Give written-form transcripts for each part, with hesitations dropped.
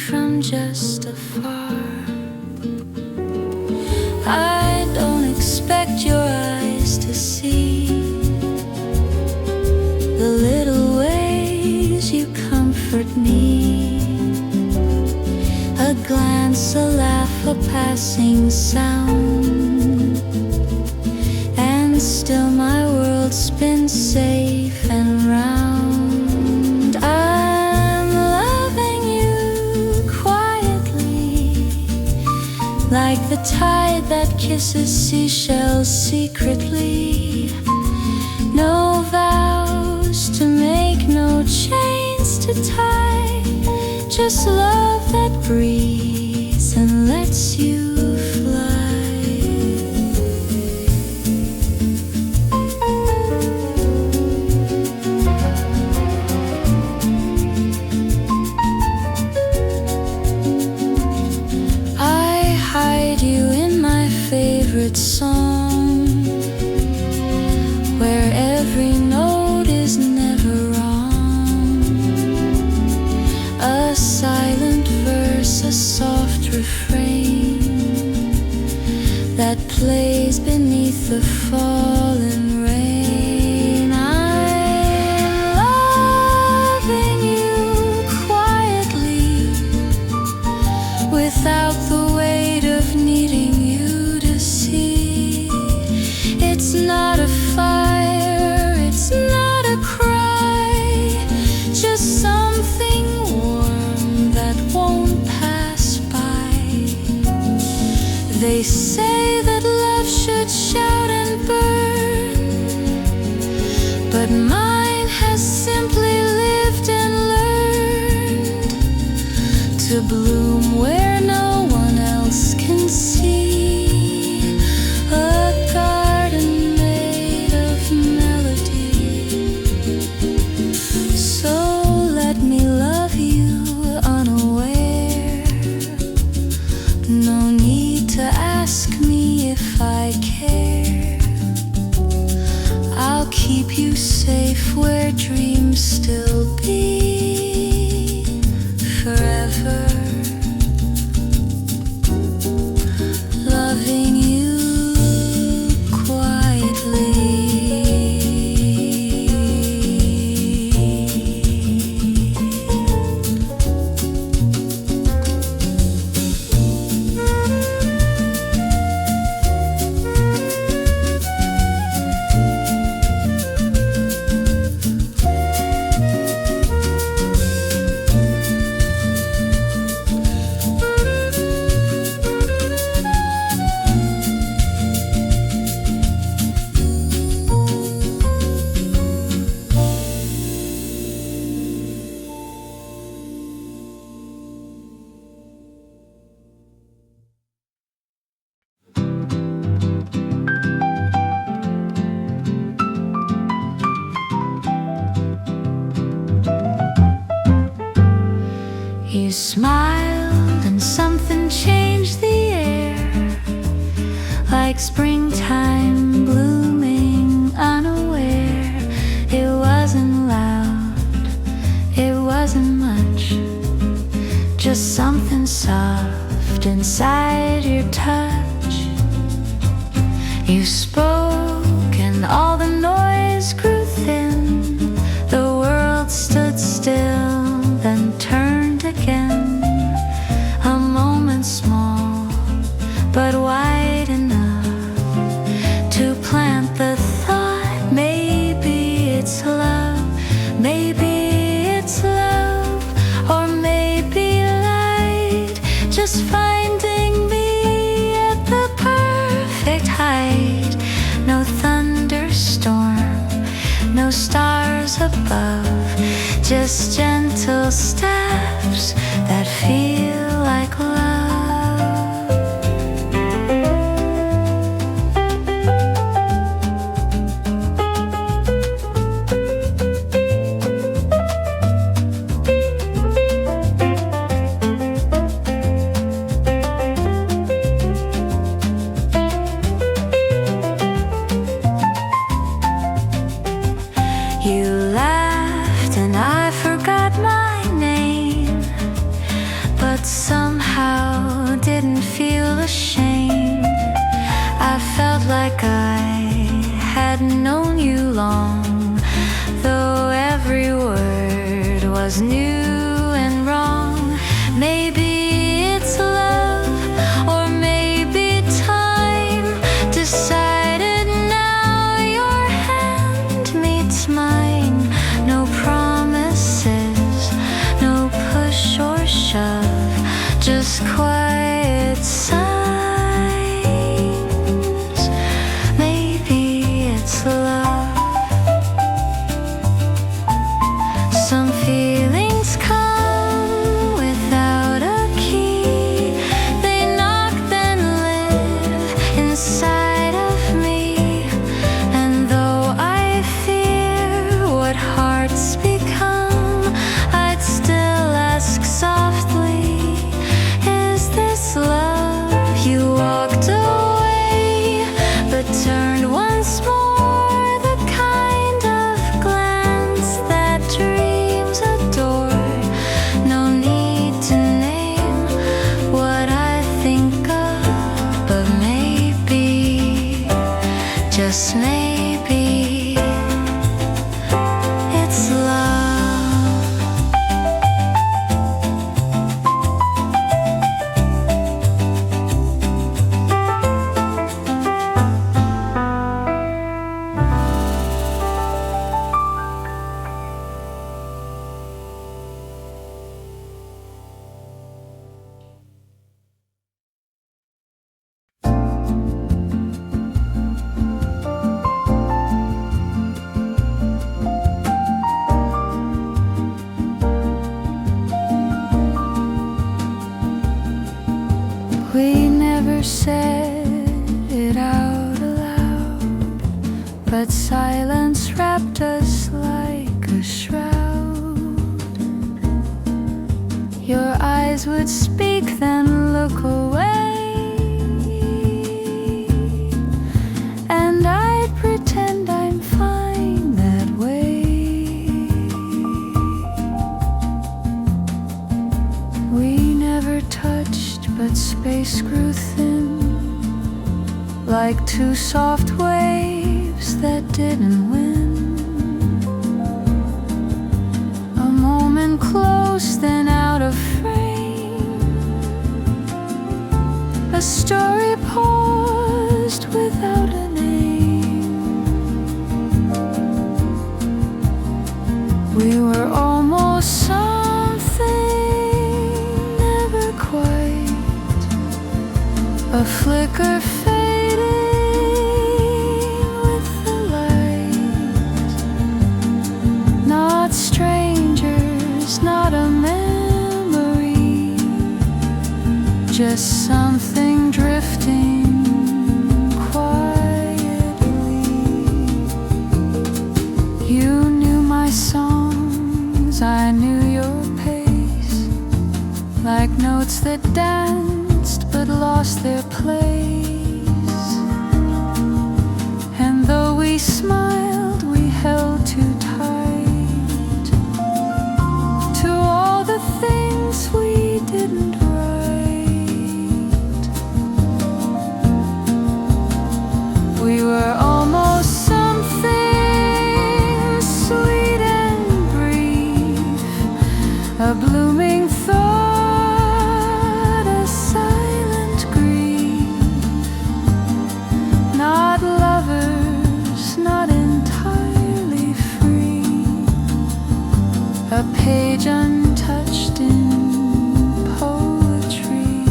from just afar. I don't expect your eyes to see the little ways you comfort me. A glance, a laugh, a passing sound, and still my world spins safe and round. I'm loving you quietly, like the tide that kisses seashells secretly. No vows to make, no chains to tie, just love that breathes and lets you fly. I hide you in my favorite song, where every note is never wrong. A silent verse, a soft refrain that plays beneath the fallen rain. I'm loving you quietly, without the weight of needing you to see. It's not a fire, it's not a cry, just something warm that won't pass by. They say that love should shout and burn, but mine has simply lived and learned to bloom where no one else can see. A garden made of melody. So let me love you unaware. No need to ask me if I care. I'll keep you safe where dreams still be forever. Loving you quietly. You smiled and something changed the air, like springtime blooming unaware. It wasn't loud, it wasn't much, just something soft inside your touch. You spoke and all the noise grew thin. The world stood still, then turned again. A moment small, but wide enough to plant the thought. Maybe it's love, maybe it's love, or maybe light, just finding me at the perfect height. No thunderstorm, no stars above, just gentle steps that feel like love. You laughed and I forgot my name. but somehow didn't feel ashamed. I felt like I had known you long, though every word was new and wrong. Maybe it's love, or maybe time decided now your hand meets mine. No promises, no push or shove, just quiet signs. Maybe it's love. Some feelings come without a key. They knock then live inside of me. And though I fear what hearts become, I'd still ask softly, is this love? You walked away, but turned once more, the kind of glance that dreams adore. No need to name what I think of, but maybe, just maybe, it's love. We never said it out aloud, but silence wrapped us like a shroud. Your eyes would speak, then look away, and I'd pretend I'm fine that way. We never touched, but space grew thin, like two soft waves that didn't win. A moment close, then out of frame. A story paused without a name. We were almost something, never quite. A flicker fading with the light. Not strangers, not a memory, just something drifting quietly. You knew my songs, I knew your pace, like notes that danced but lost their place. And though we smiled, we held too tight to all the things we didn't write. We were almost something sweet and brief, a blooming thought, a silent grief. Not lovers, not entirely free, a page untouched in poetry.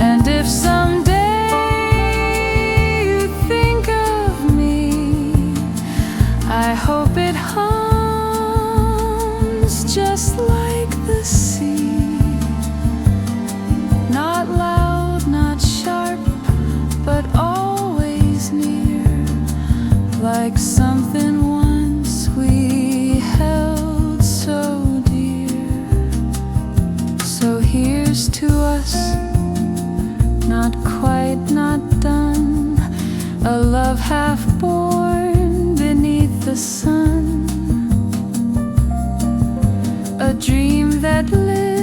And if someday you think of me, I hope it hums just like the sea. Not loud, not sharp, but always near, like something once we held so dear. So here's to us, not quite, not done, a love half born beneath the sun, a dream that lives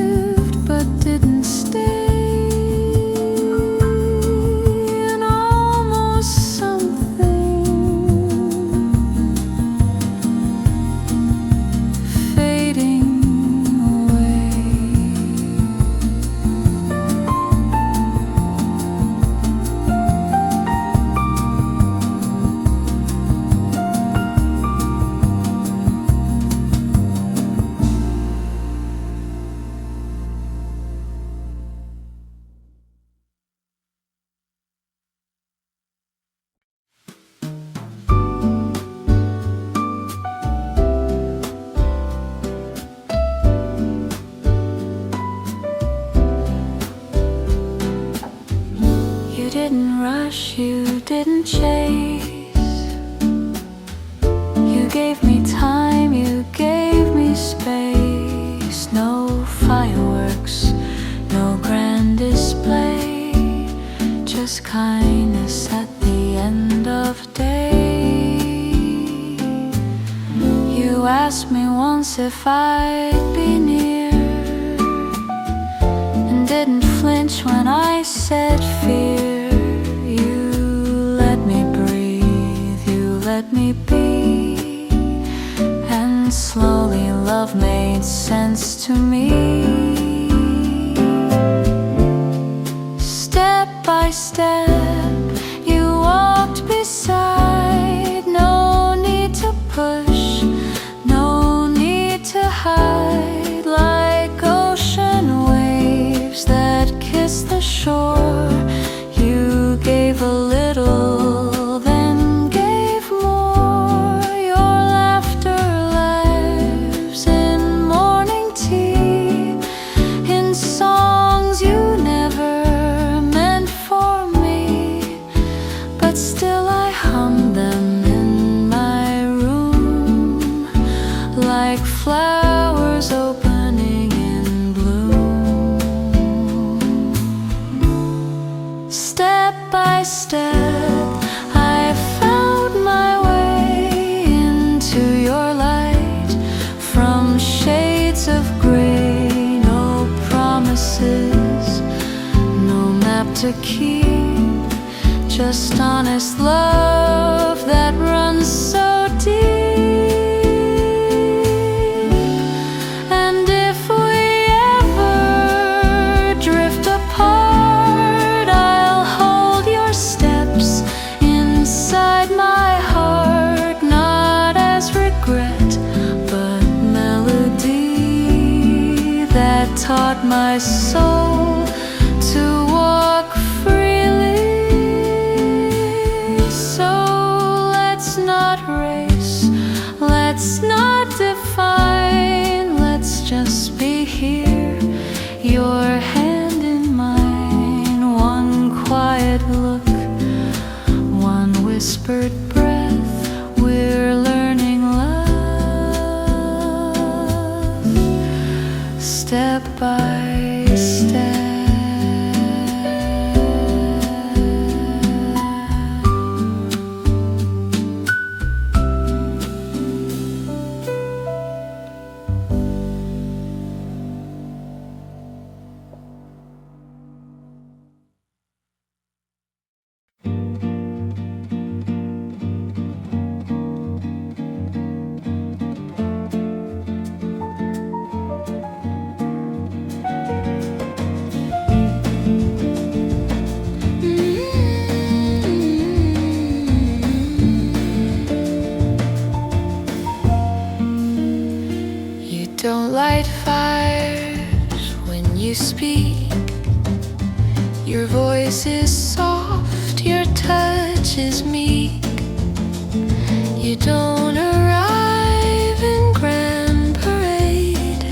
didn't rush, you didn't chase. You gave me time, you gave me space. No fireworks, no grand display, just kindness at the end of day. You asked me once if I'd be near, and didn't flinch when I said fear. You let me breathe, you let me be, and slowly love made sense to me. Step by step, you walked beside. No need to push, no need to hide. Like ocean waves that kiss the shore, you gave a little, then gave more. Your laughter lives in morning tea, in songs you never meant for me, but still I hum them in my room, like flowers opening in bloom. Step by step, I found my way into your light, from shades of gray. No promises, no map to keep, just honest love that runs so deep. And if we ever drift apart, I'll hold your steps inside my heart, not as regret, but melody that taught my soul to walk freely. So let's not race, let's not define, let's just be here, your hand in mine. One quiet look, one whispered breath, we're learning love, step by step. Don't light fires when you speak. Your voice is soft, your touch is meek. You don't arrive in grand parade,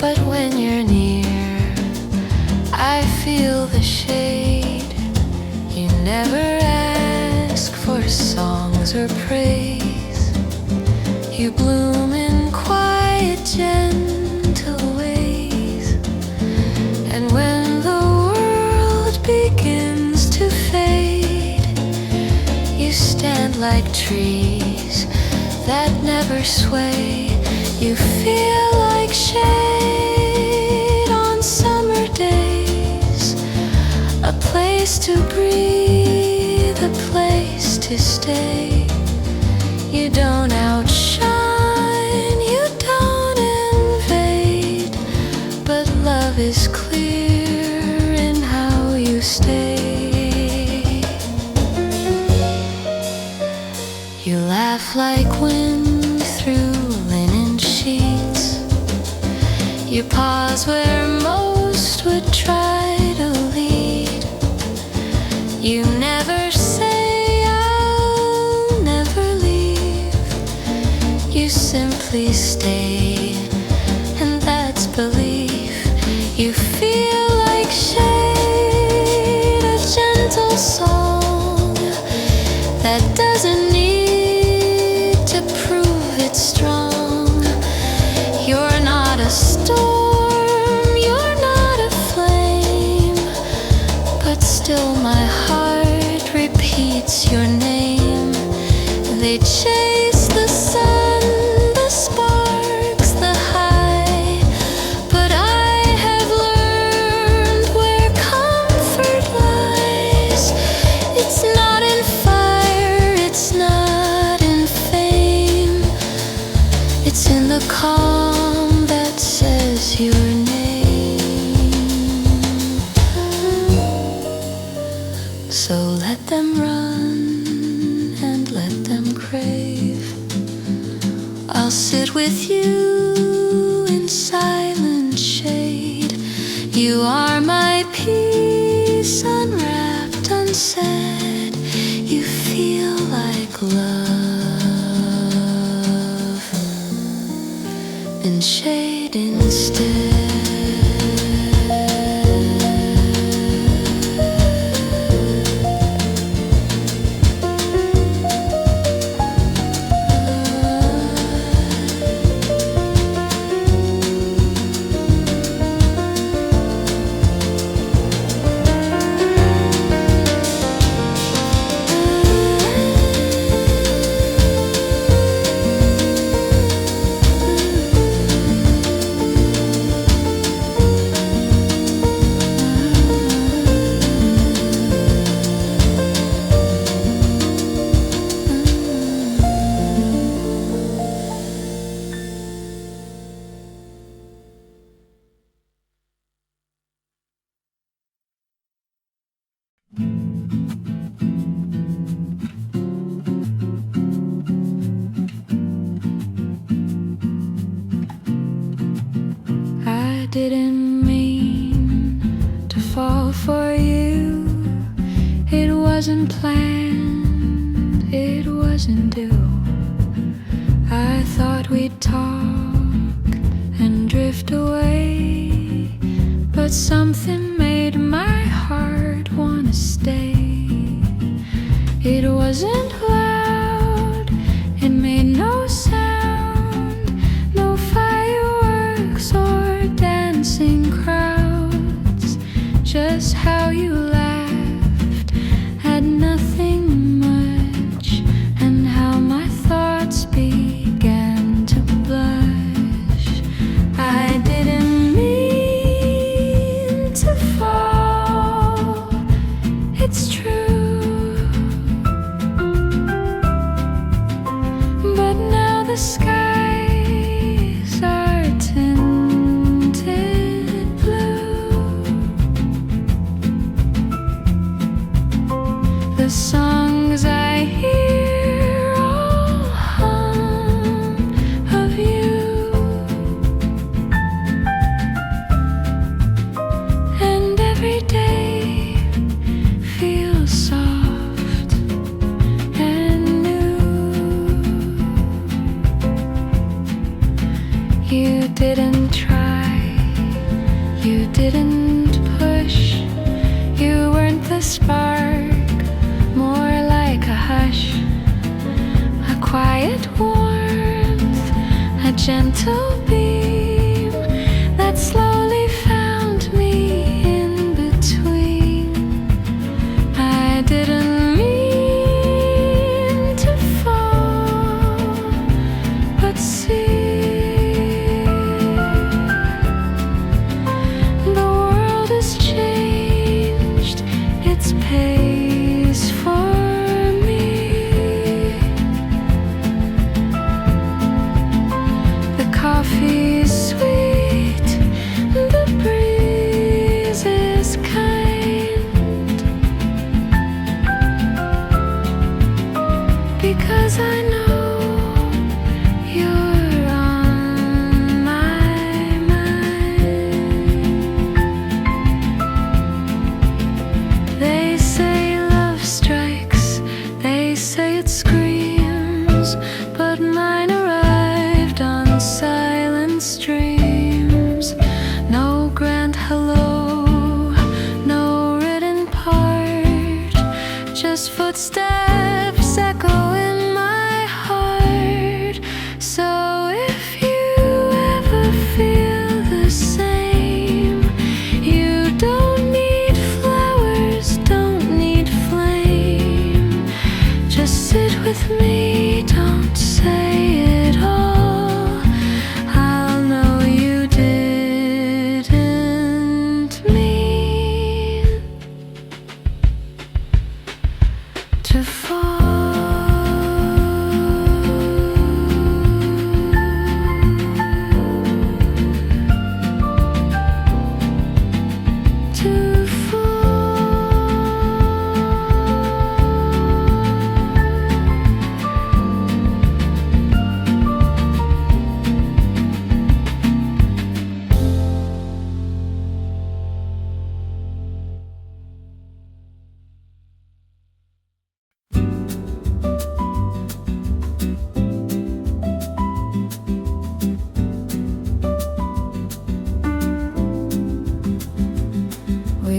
but when you're near, I feel the shade. You never ask for songs or praise. You bloom in quiet, gentle ways. And when the world begins to fade, you stand like trees that never sway. You feel like shade on summer days, a place to breathe, a place to stay. You don't outshine, you don't invade, but love is clear in how you stay. You laugh like wind through linen sheets. You pause where most would try to lead. You never say I'll never leave. You simply stay, and that's belief. You feel like shade, a gentle sit with you in silent shade. You are my peace, unwrapped, unsaid. You feel like love in shade instead. I didn't mean to fall for you. It wasn't planned, it wasn't due. I thought we'd talk and drift away, but something made my heart wanna stay. It wasn't loud, it made no sound, no fireworks or dancing crowds. Just how you laughed had nothing much, and how my thoughts began to blush. I didn't mean to fall, it's true, but now the skies are tinted blue. The songs I hear all hum of you, and every day feels soft and new. You didn't try, you didn't push, you weren't the spark, more like a hush, a quiet warmth, a gentle beam that slowly found me in between. I didn't mean to fall, but see, the world has changed its pace for me. The coffee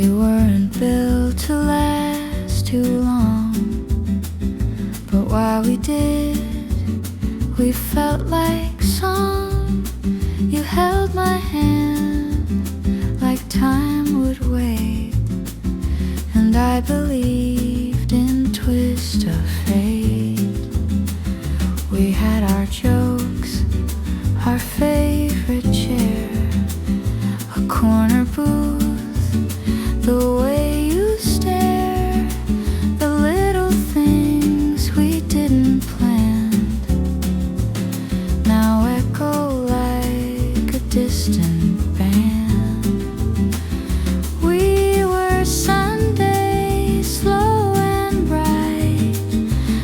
We weren't built to last too long, but while we did, we felt like song. You held my hand like time would wait, and I believed in twist of fate. We had our jokes, our favorite chair, a corner booth, the way you stare, the little things we didn't plan now echo like a distant band. We were Sunday, slow and bright,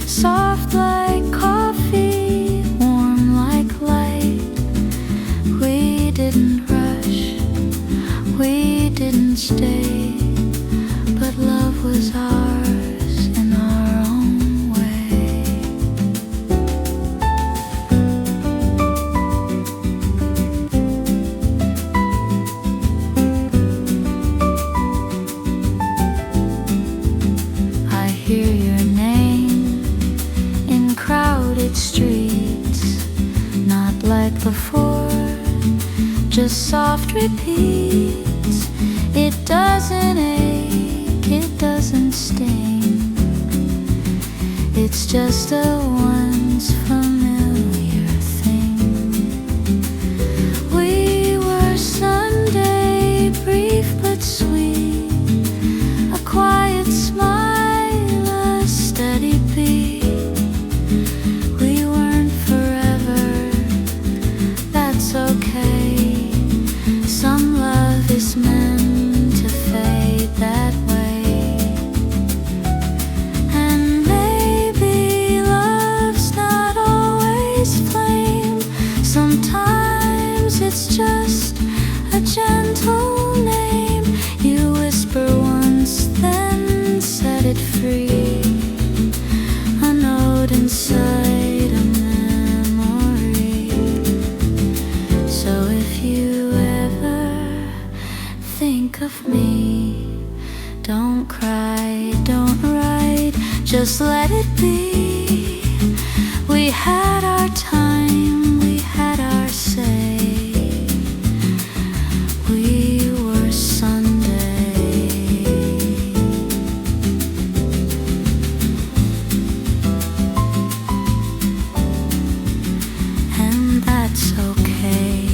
soft like coffee, warm like light. We didn't rush, we didn't stay, but love was ours in our own way. I hear your name in crowded streets, not like before, just soft repeats. It doesn't ache, it doesn't sting, it's just a once familiar thing. We were Sunday, brief but sweet, a quiet smile, a steady beat. We weren't forever, that's okay. Some love is meant to fade that way, and maybe love's not always flame. Sometimes it's just a gentle name. You whisper once, then set it free, a note inside a memory. So if you ever think of me, don't cry, don't write, just let it be. We had our time, we had our say. We were Sunday, and that's okay.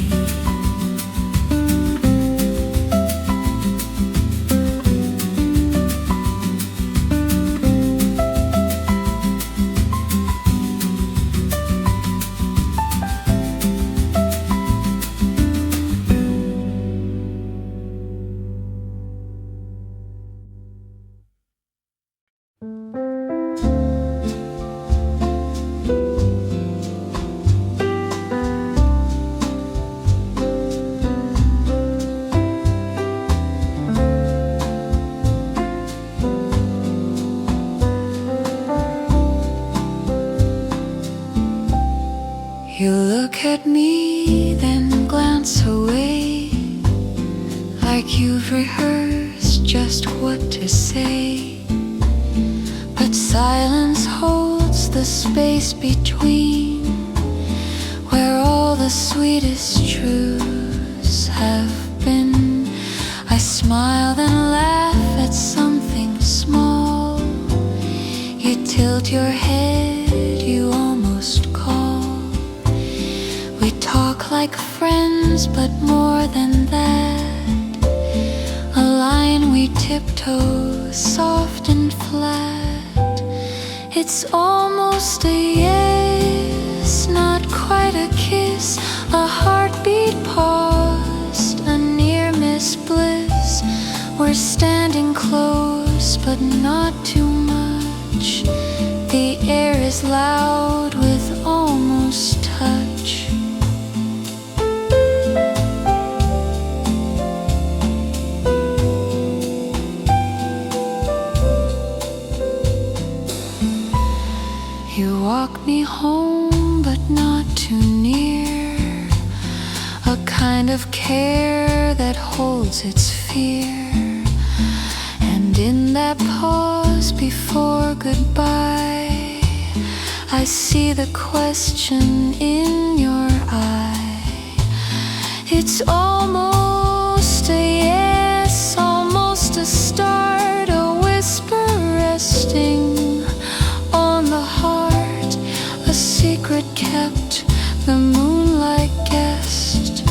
You look at me, then glance away, like you've rehearsed just what to say. But silence holds the space between, where all the sweetest truths have been. I smile then laugh at something small. You tilt your head, you almost call. We talk like friends, but more than that, a line we tiptoe, soft and flat. It's almost a yes, not quite a kiss, a heartbeat paused, a near-miss bliss. We're standing close, but not too much. The air is loud with almost touch. You walk me home, but not too near, a kind of care that holds its fear. And in that pause before goodbye, I see the question in your eye. It's almost a yes, almost a start, a whisper resting on the heart, a secret kept, the moonlight guessed,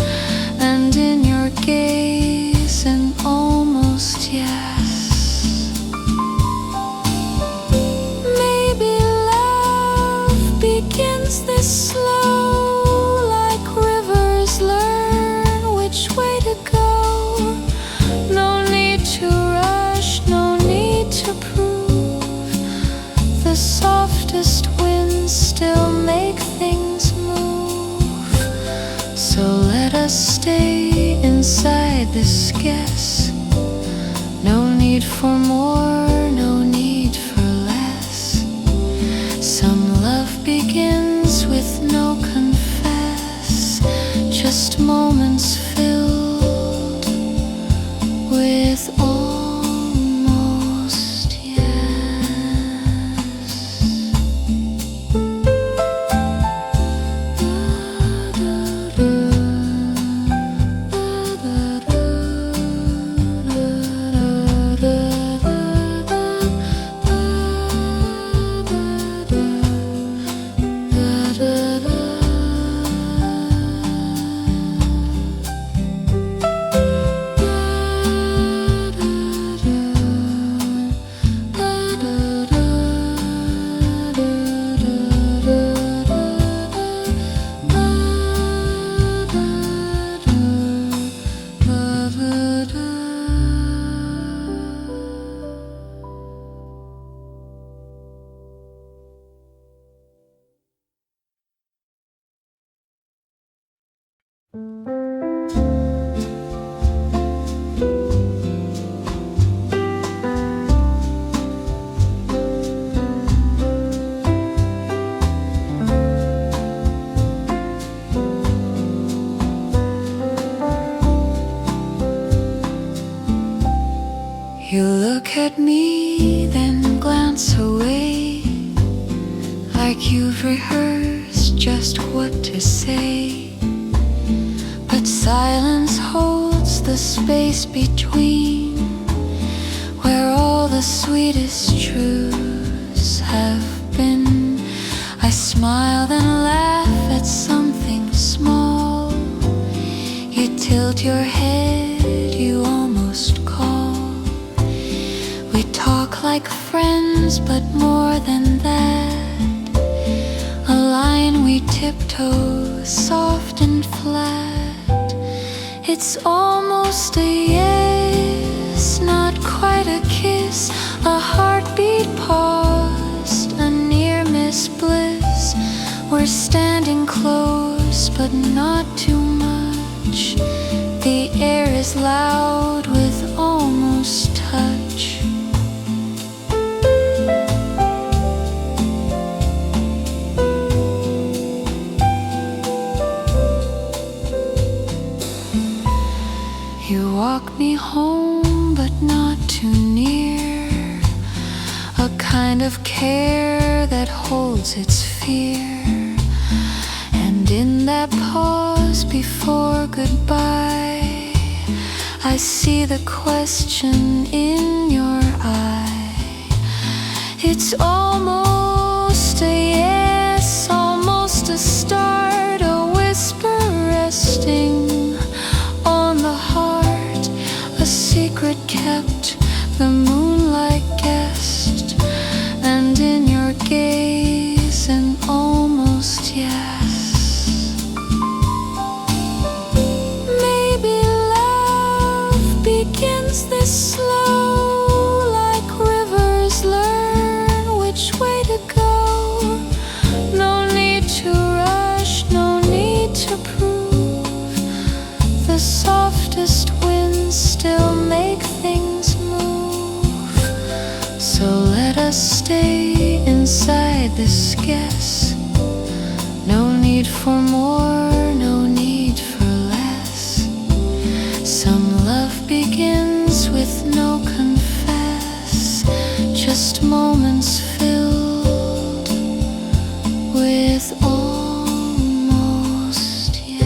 and in your gaze an almost yes. Maybe love begins this slow, like rivers learn which way to go. No need to rush, no need to prove. The softest winds still make things move. So let us stay inside this guess. No need for more, no need for less. Some love begins with no confess, just moments filled with almost yes. You look at me, then glance away, like you've rehearsed just what to say. But silence holds the space between, where all the sweetest truths have been. I smile then laugh at something small. You tilt your head, you almost call. We talk like friends, but more than that, a line we tiptoe, soft and flat. It's almost a yes, not quite a kiss, a heartbeat paused, a near-miss bliss. We're standing close, but not too much. The air is loud with almost touch. You walk me home, but not too near, a kind of care that holds its fear. And in that pause before goodbye, I see the question in your eye. It's almost a yes, almost a start, a whisper resting on the heart, a secret kept, the moonlight guessed, and in your gaze an almost yes. Maybe love begins this slow, like rivers learn which way to go. No need to rush, no need to prove. The softest winds still make things move. So let us stay inside this guess. No need for more, no need for less. Some love begins with no confess, just moments filled with almost yes.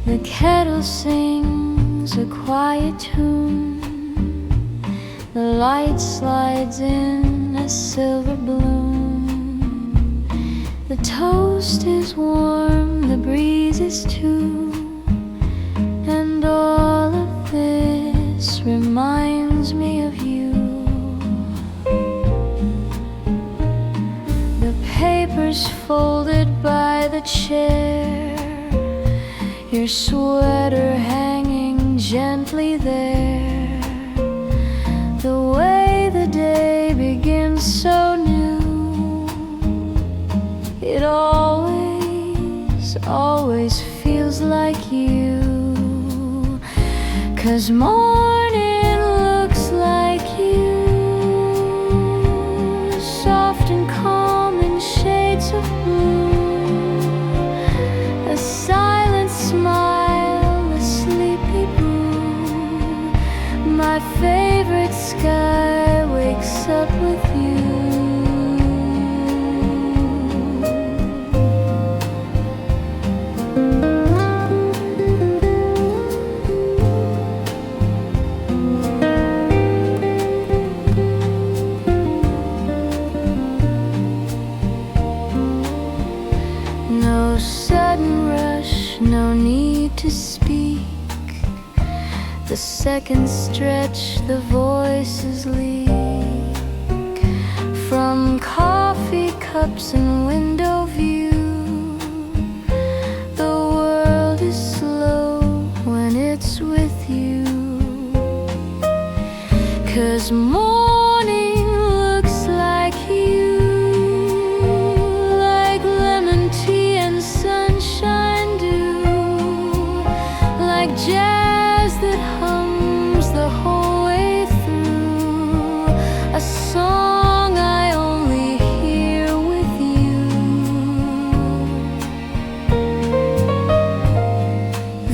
The kettle sings a quiet tune, the light slides in a silver bloom. The toast is warm, the breeze is too, and all of this reminds me of you. The papers folded by the chair, your sweater hanging gently there. The way the day begins so new, it always feels like you. 'Cause morning looks like you, soft and calm in shades of blue. A silent smile, a sleepy blue. My favorite sky wakes up with you. No sudden rush, no need to speak. The seconds stretch, the voices leak. From coffee cups and window view, the world is slow when it's with you. 'Cause morning looks like you, like lemon tea and sunshine dew, like jazz that hums the whole way through, a song I only hear with you.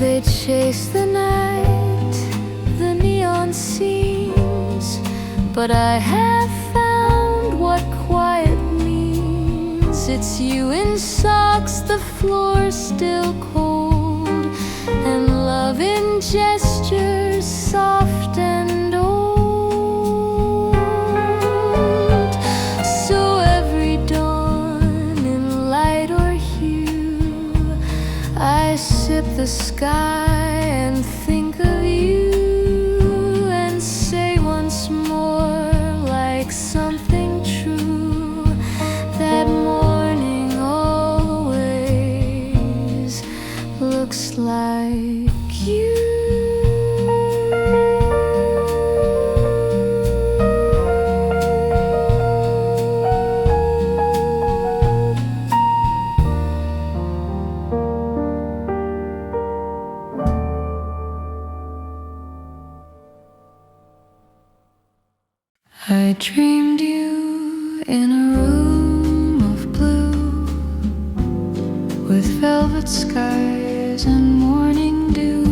They chase the night, the neon scenes, but I have found what quiet means. It's you in socks, the floor still cold, and love in gestures soft and old. So every dawn in light or hue, I sip the sky and think of you, and say once more, like something true, that morning always looks like you. I dreamed you in a room of blue, with velvet skies and morning dew.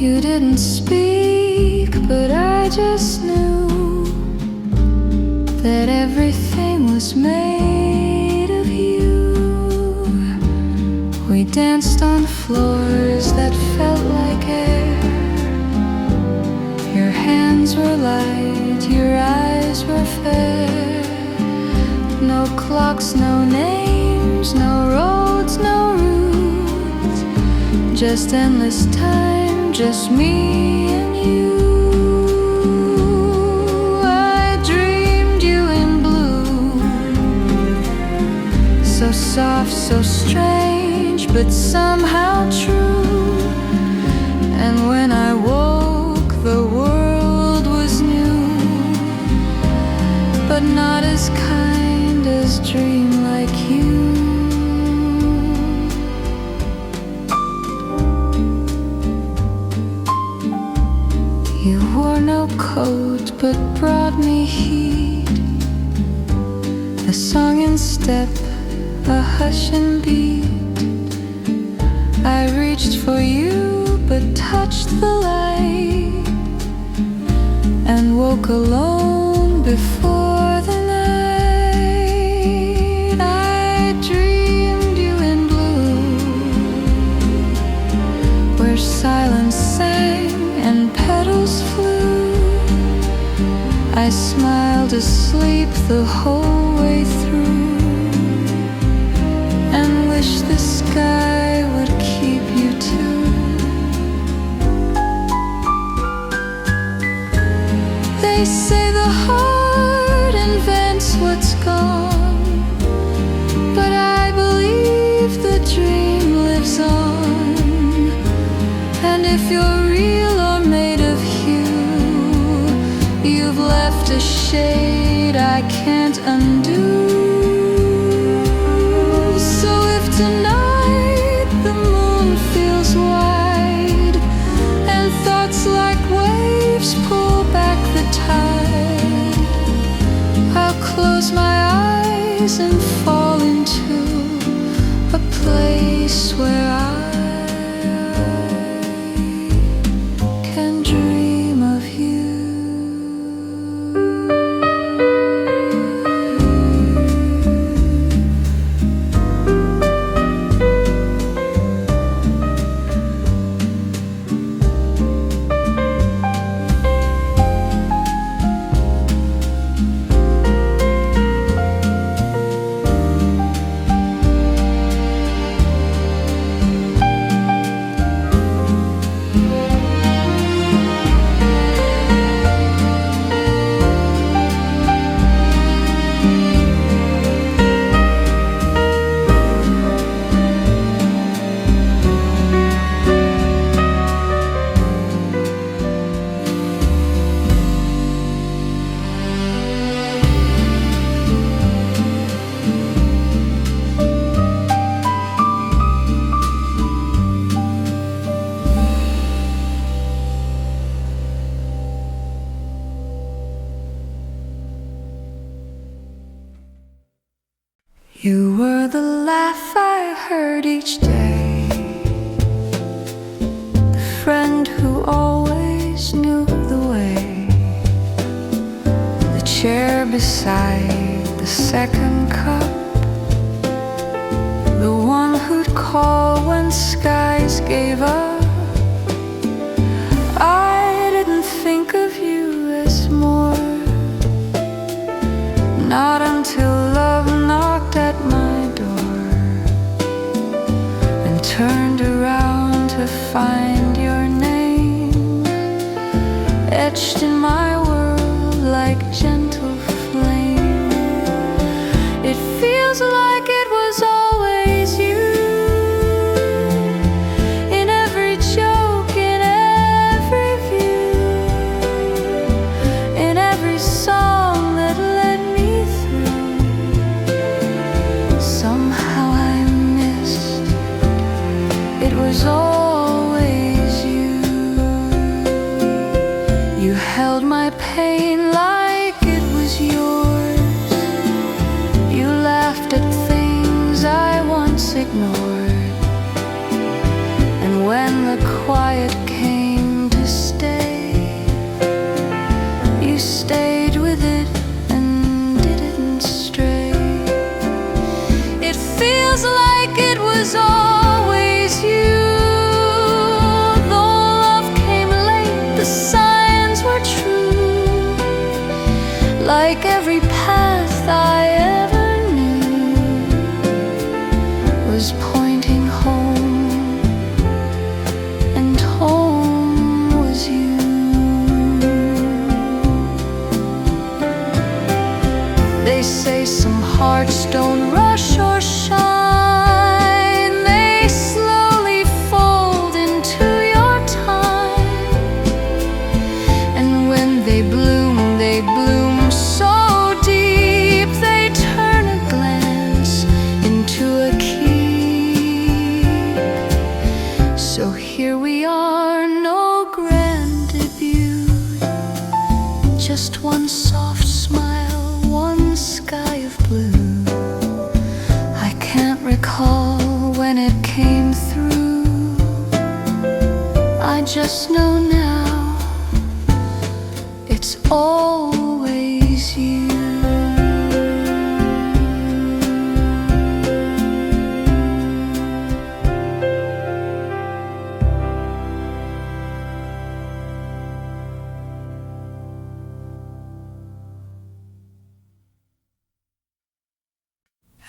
You didn't speak, but I just knew that everything was made of you. We danced on floors that felt like air, hands were light, your eyes were fair. No clocks, no names, no roads, no routes, just endless time, just me and you. I dreamed you in blue, so soft, so strange, but somehow true. And when I woke, the world was new, but not as kind as dream like you. You wore no coat but brought me heat, a song and step, a hush and beat. I reached for you but touched the light, and woke alone before the night. I dreamed you in blue, where silence sang and petals flew. I smiled asleep the whole way through, and wished the sky would keep you too. They say the heart invents what's gone, but I believe the dream lives on. And if you're real or made of hue, you've left a shade I can't undo. So if tonight the moon feels wide, and thoughts like waves pull back the tide, I'll close my eyes and fall into a place where I can dream of you. You were the laugh I heard each day, the friend who always knew the way, the chair beside the second cup, the one who'd call when skies gave up. I didn't think of you as more, not until love knocked at my door, and turned around to find your name etched in my world like gentle flame. It feels like it was always you, in every joke, in every view, in every song that led me through. Somehow I missed it was always you. You held my pain like it was yours. You laughed at things I once ignored. And when the quiet came to stay, you stayed with it and didn't stray. It feels like it was always you. Though love came late, the signs were true. like every path I ever knew was pointing home, and home was you. They say some hearts don't rush or shine, they slowly fold into your time, and when they bloom so deep they turn a glance into a key. So here we are, no grand debut, just one soft smile, one sky of blue. I can't recall when it came through, I just know now it's always you.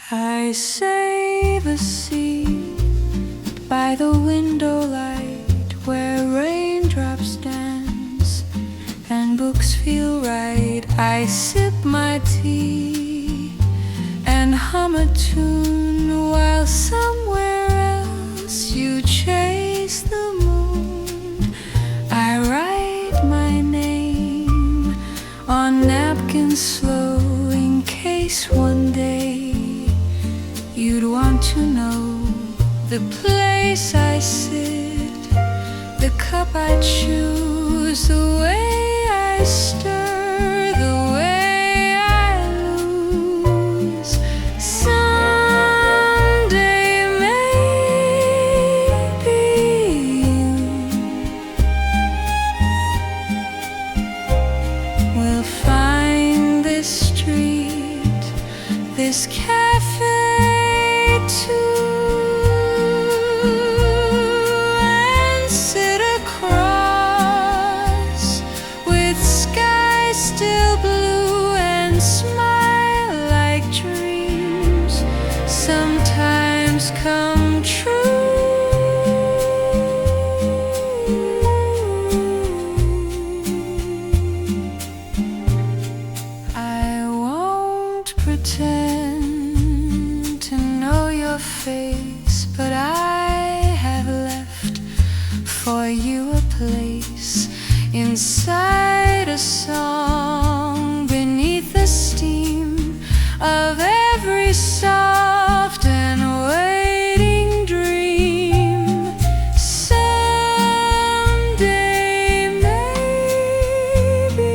I save a seat by the window light where raindrops dance and books feel right. I sip my tea and hum a tune while somewhere else you chase the moon. I write my name on napkins slow in case one day you'd want to know the place I sit, the cup I choose, the way I stir, the way I lose. Someday maybe you will find this street, this cafe too, and sit across with sky still blue and smile like dreams sometimes come true. I won't pretend to know your face, but I have left for you a place inside a song, beneath the steam of every soft and waiting dream. Someday maybe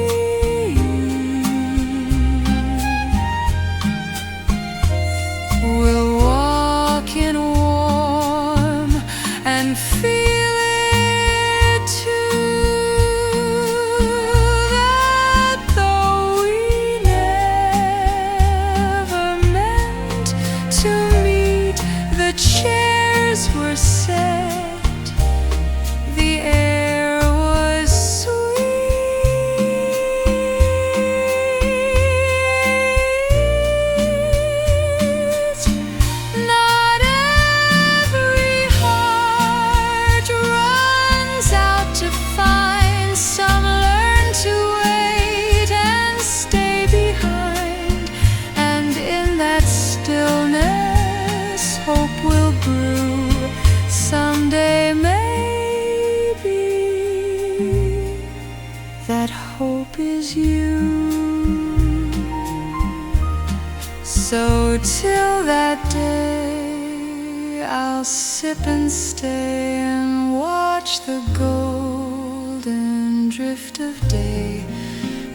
you will walk in warm and feel it too, that though we never meant to meet, the chairs were set, the air was sweet. Not every heart runs out to find, some learn to wait and stay behind, and in that stillness hope will brew. Someday maybe that hope is you. So till that day I'll sip and stay and watch the golden drift of day.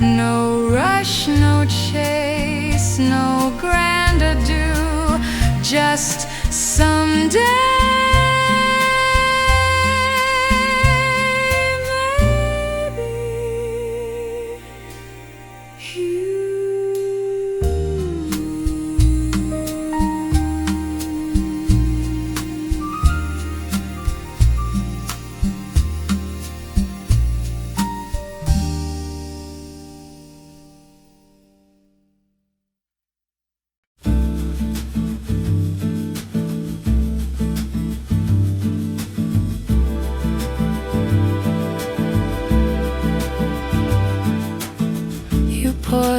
No rush, no chase, no grand ado, just someday maybe you.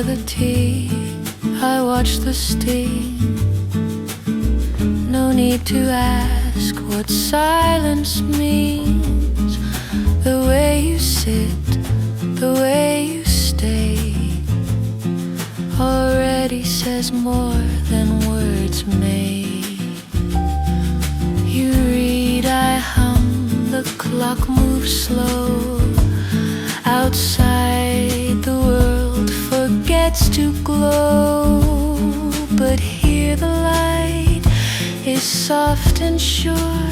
the tea, I watch the steam. No need to ask what silence means. The way you sit, the way you stay, already says more than words may. You read, I hum, the clock moves slow. Outside the world forgets to glow, but here the light is soft and sure,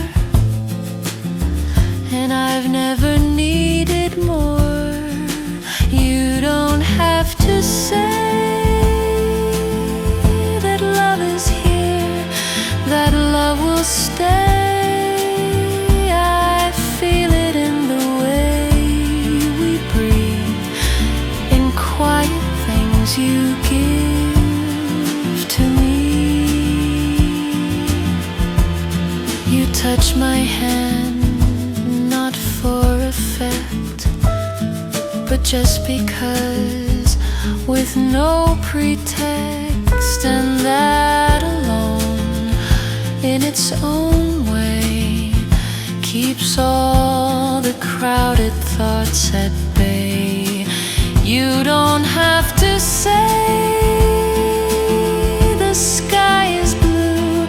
and I've never needed more. You don't have to say that love is here, that love will stay. I feel it in the way we breathe, in quiet things you give to me. You touch my hand, not for effect, but just because, with no pretext, and that alone, in its own way, keeps all the crowded thoughts at bay. You don't have to say the sky is blue,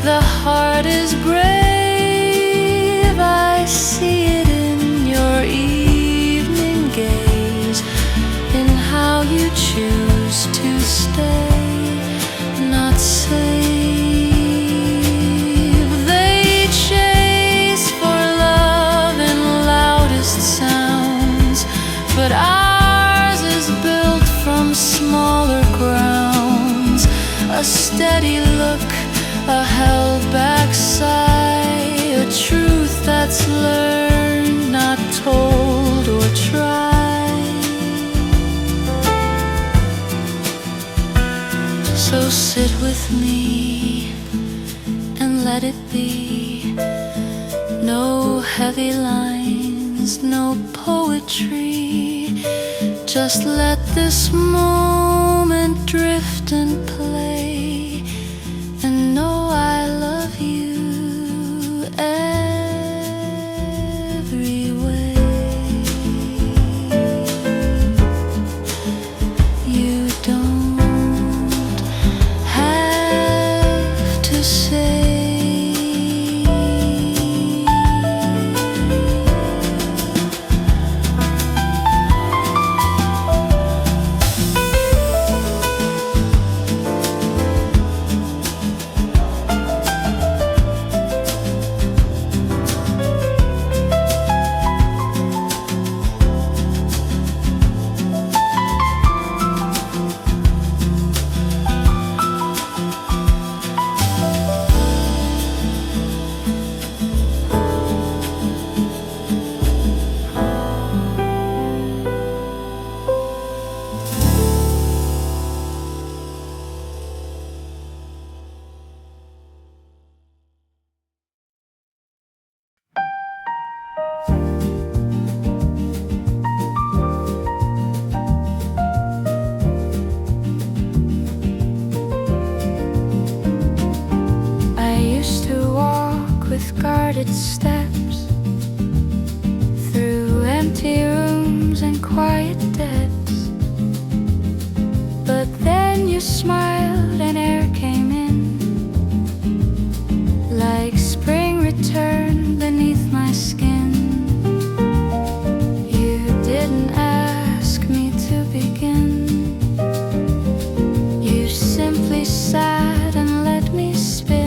the heart is brave. I see it in your evening gaze, in how you choose to stay, not save. They chase for love in loudest sounds, but ours is built from smaller grounds. A steady look, a held back sigh, a truth that's learned, not told or tried. So sit with me and let it be. No heavy lines, no poetry. Just let this moment drift and play, and know I love you every way. You don't have to say. Guarded steps through empty rooms and quiet depths, but then you smiled and air came in, like spring returned beneath my skin. You didn't ask me to begin, you simply sat and let me spin.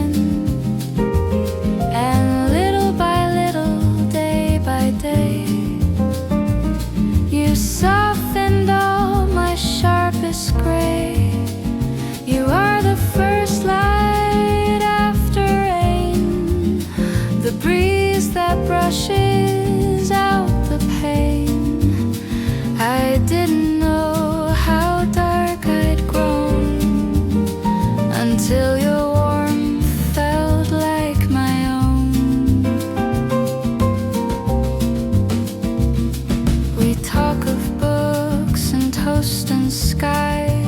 You softened all my sharpest gray. You are the first light after rain, the breeze that brushes out the pain. I didn't know how dark I'd grown until your warmth felt like my own. We talk of books and toast and skies,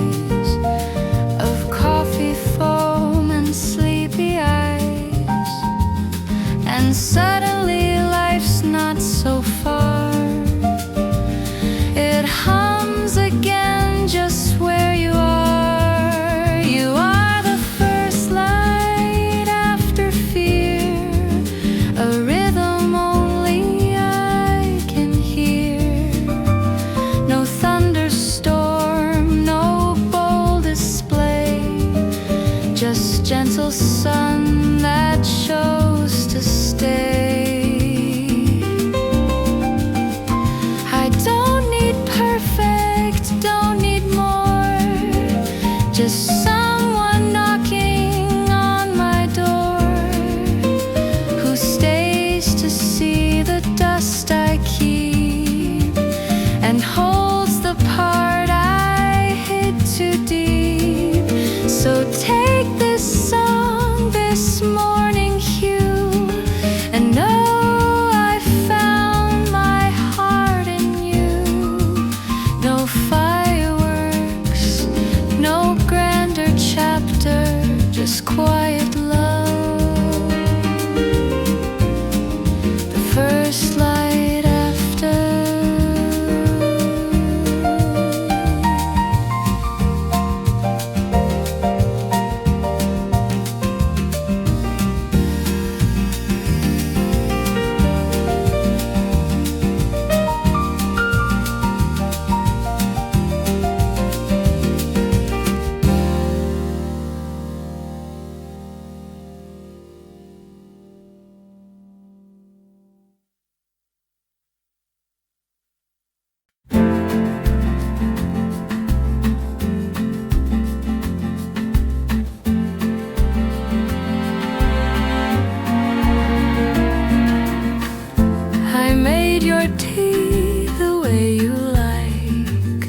your tea the way you like.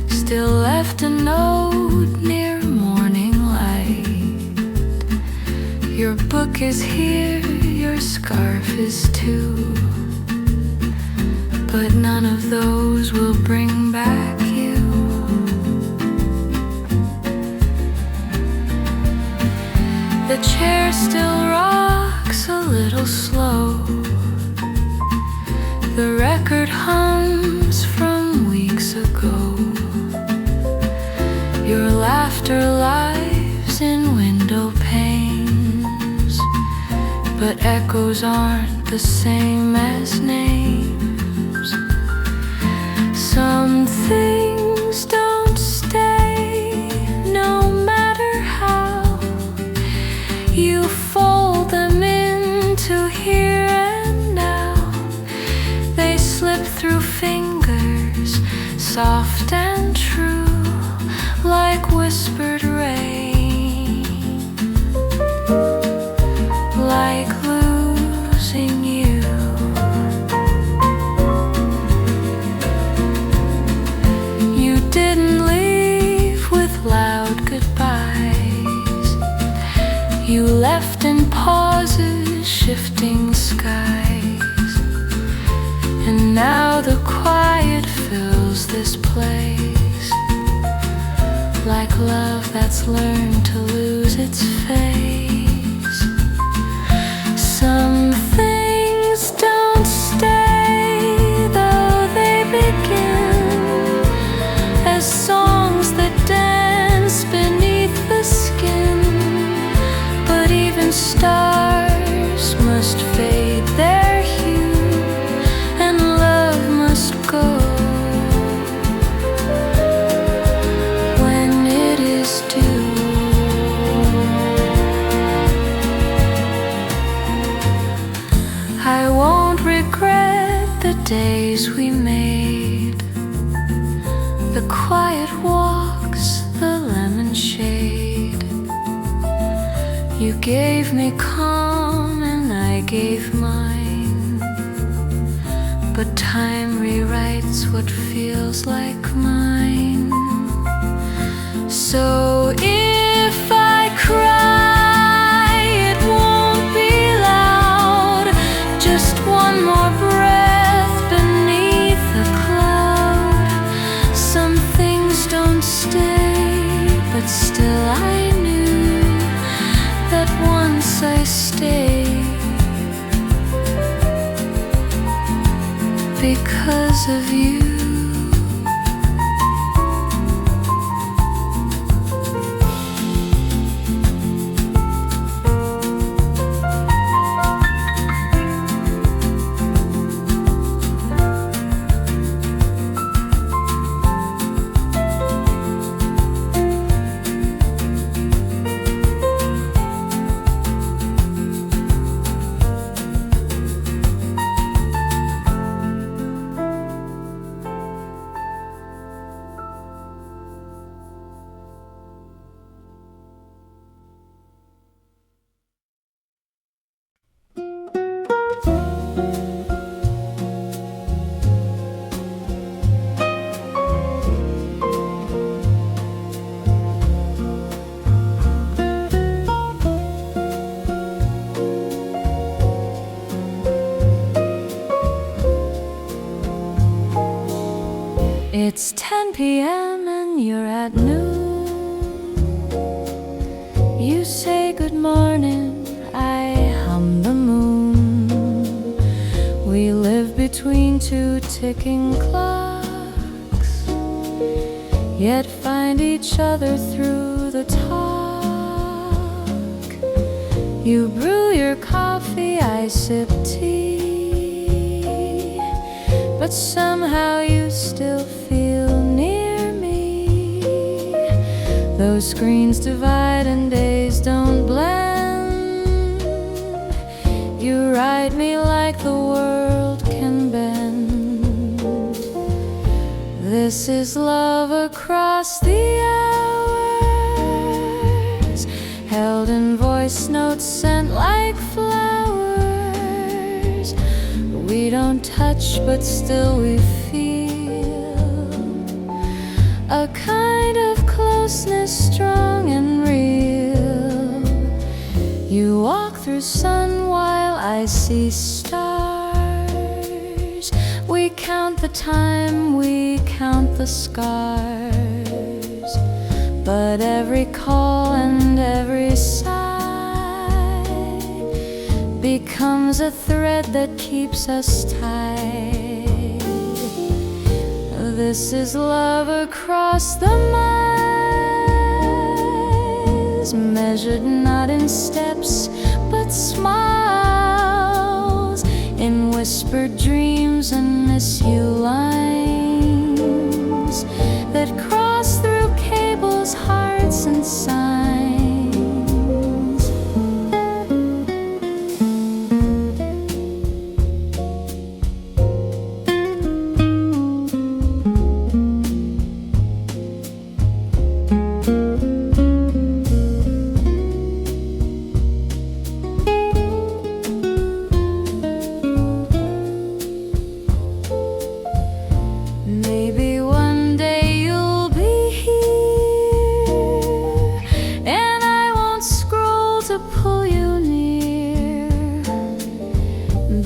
Still left a note near morning light. Your book is here, your scarf is too, but none of those will bring back you. The chair still rocks a little slow. The record hums from weeks ago. Your laughter lives in window panes, but echoes aren't the same as names. Some things don't stay, no matter how you fold them into here and now. They slip through fingers, soft and true, like whispered rain, like losing you. You didn't leave with loud goodbyes. You left in pauses, shifting skies. And now the quiet fills this place, like love that's learned to lose its face. Some things don't stay, though they begin as songs that dance beneath the skin. But even stars must fade their hue, and love must go when it is due. I won't regret the days we made, the quiet walks, the lemon shade. You gave me calm and I gave mine, but time rewrites what feels like mine. So if I cry, it won't be loud, just one more breath beneath the cloud. Some things don't stay, but still I knew that once I stayed because of you. It's 10 p.m. and you're at noon. You say good morning, I hum the moon. We live between two ticking clocks, yet find each other through the talk. You brew your coffee, I sip tea, but somehow you still feel near me. Those screens divide and days don't blend. You ride me like the world can bend. This is love across the hours, held in voice notes sent like flowers. We don't touch, but still we feel a kind of closeness, strong and real. You walk through sun while I see stars. We count the time, we count the scars, but every call and every sigh becomes a thread that keeps us tied. This is love across the miles, measured not in steps but smiles, in whispered dreams and miss you lines that cross through cables, hearts and signs.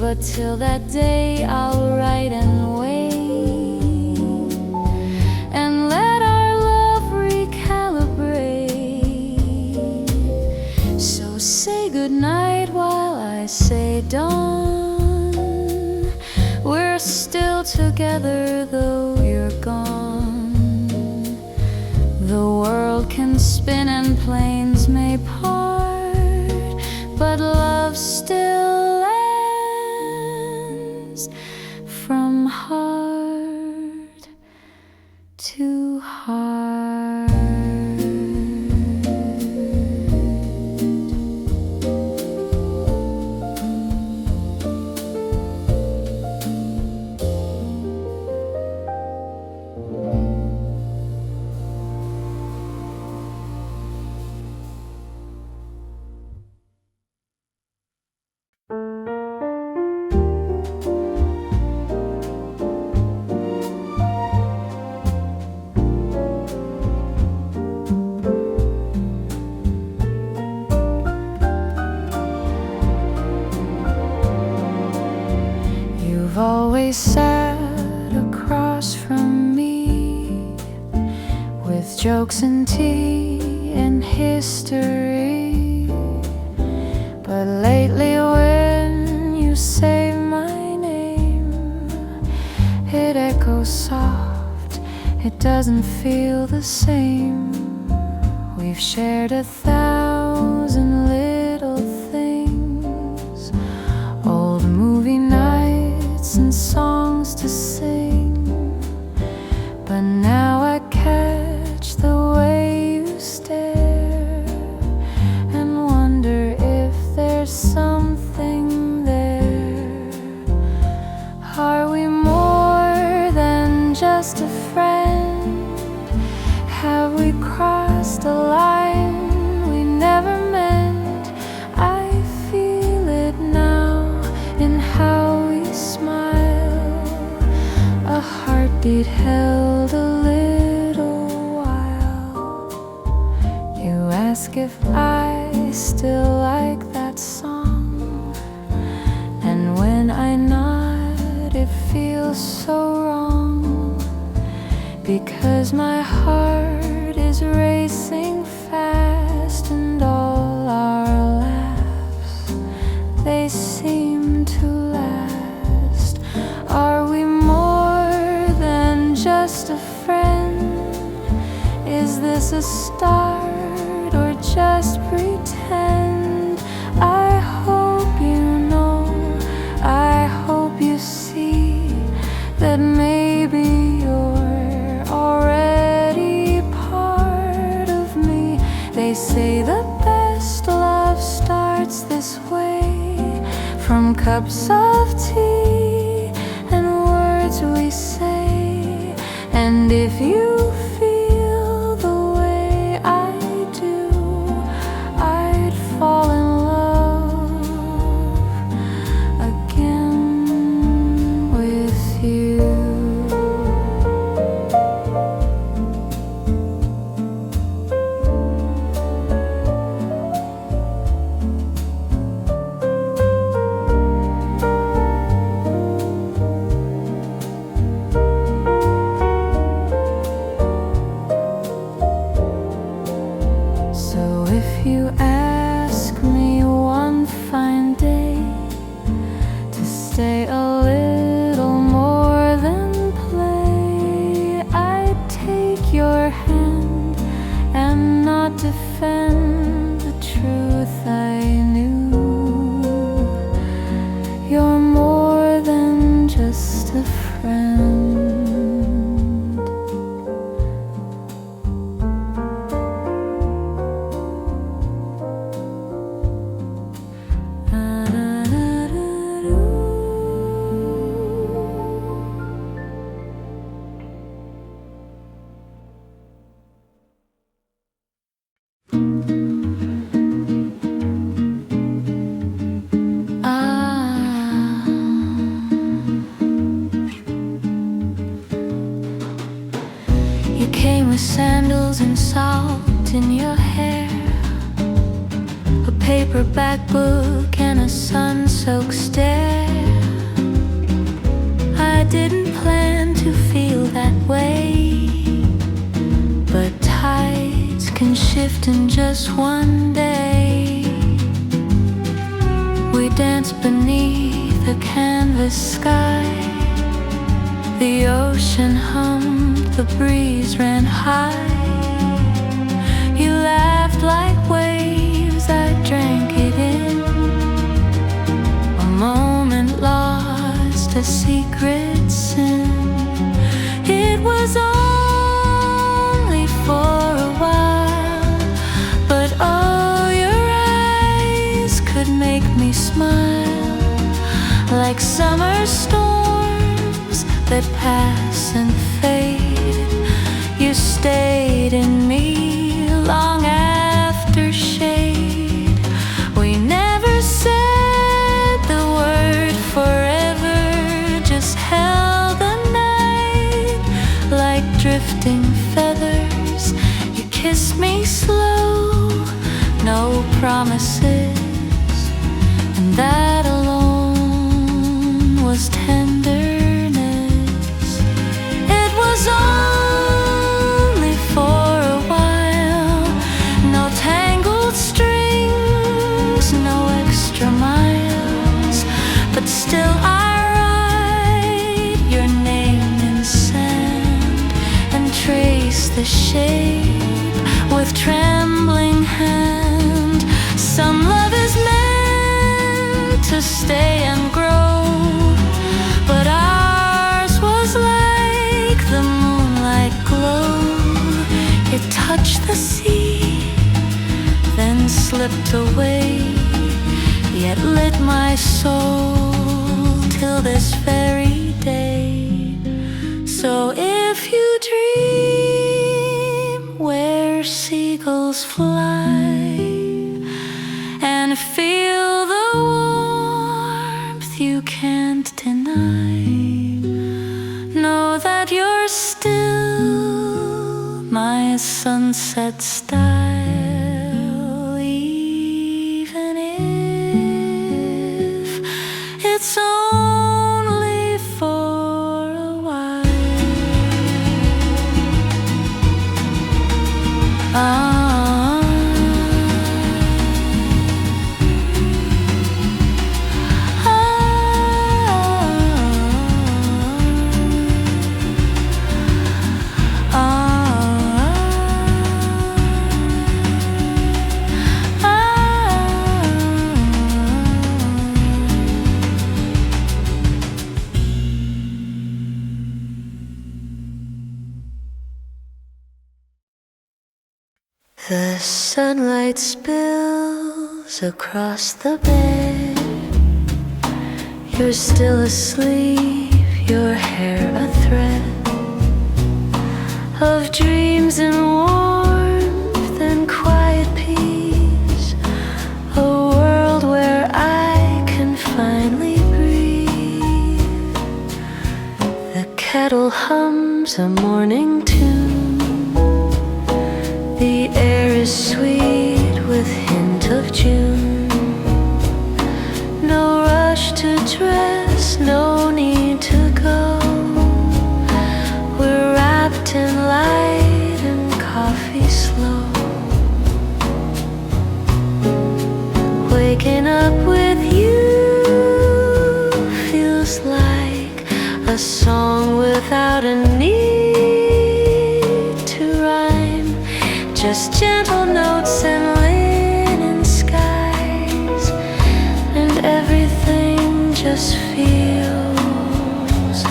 But till that day I'll write and wait, and let our love recalibrate. So say goodnight while I say dawn. We're still together though you're gone. The world can spin and planes may part, but love still from heart to heart. Always sat across from me with jokes and tea and history. But lately when you say my name, it echoes soft, it doesn't feel the same. We've shared 1,000 little things, old movie nights and songs to sing, but now I catch the way you stare and wonder if there's something there. Are we more than just a friend? Have we crossed a line we never meant? I feel it now in how we smile. A heartbeat held a little while. You ask if I still like that song, and when I nod it feels so wrong, because my heart is racing fast, and all our laughs, they seem to last. Are we more than just a friend? Is this a start or just pretend? I hope you know, I hope you see that maybe you're already part of me. They say the best love starts this way, from cups of tea and words we say. And if you feel the way I do, I'd fall in love again. say a little more than play. I'd take your hand and not defend the truth I knew. You're more than just a friend. Sandals and salt in your hair, a paperback book and a sun-soaked stare. I didn't plan to feel that way, but tides can shift in just one day. We danced beneath a canvas sky. The ocean hummed, the breeze ran high. You laughed like waves, I drank it in. A moment lost, a secret sin. It was only for a while, but oh, your eyes could make me smile. Like summer storms that pass and fade, you stayed in me long after shade. We never said the word forever, just held the night like drifting feathers. You kissed me slow, no promises, and that alone was tender. Only for a while, no tangled strings, no extra miles, but still I write your name in sand and trace the shape with trembling hand. Some love is meant to stay and grow, but ours was like the moonlight glow. It touched the sea, then slipped away, yet lit my soul till this very day. So if you dream where seagulls fly and feel the warmth you can't deny, know that you're still my sunset style, even if it's only for a while. The sunlight spills across the bed. You're still asleep, your hair a thread of dreams and warmth and quiet peace. A world where I can finally breathe. The kettle hums a morning tune. The air is sweet with hint of June. No rush to dress, no need to go. We're wrapped in light and coffee slow. Waking up with you feels a song without a need to rhyme, just gentle notes and linen skies, and everything just feels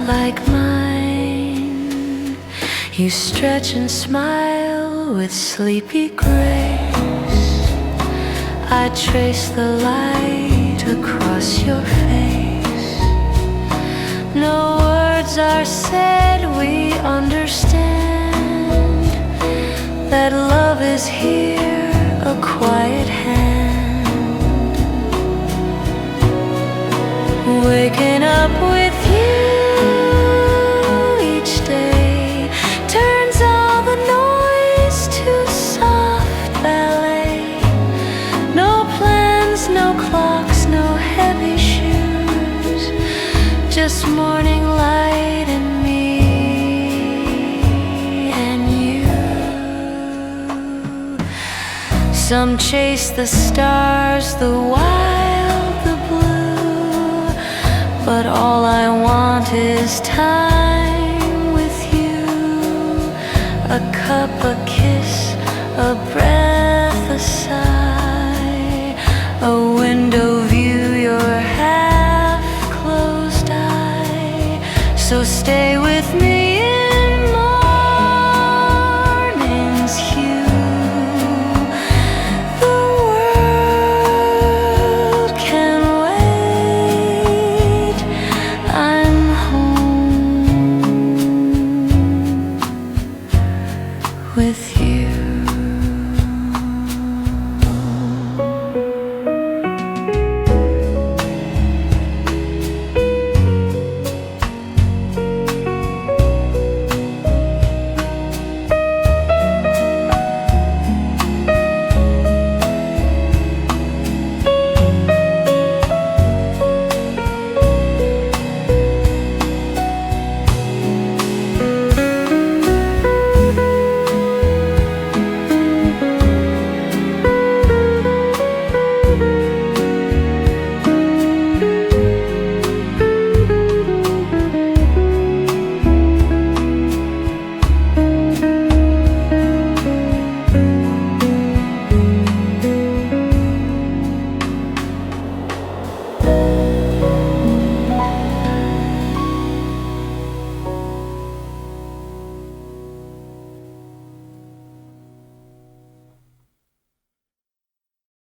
like mine. You stretch and smile with sleepy grace. I trace the light across your face. No words are said, we understand that love is here, a quiet hand. Waking up with you each day turns all the noise to soft ballet. No plans, no clocks, no heavy shoes, just morning light and me and you. Some chase the stars, the wild, the blue, but all I want is time with you. A cup, a kiss, a breath, a sigh, a window view, your half-closed eye. So stay with me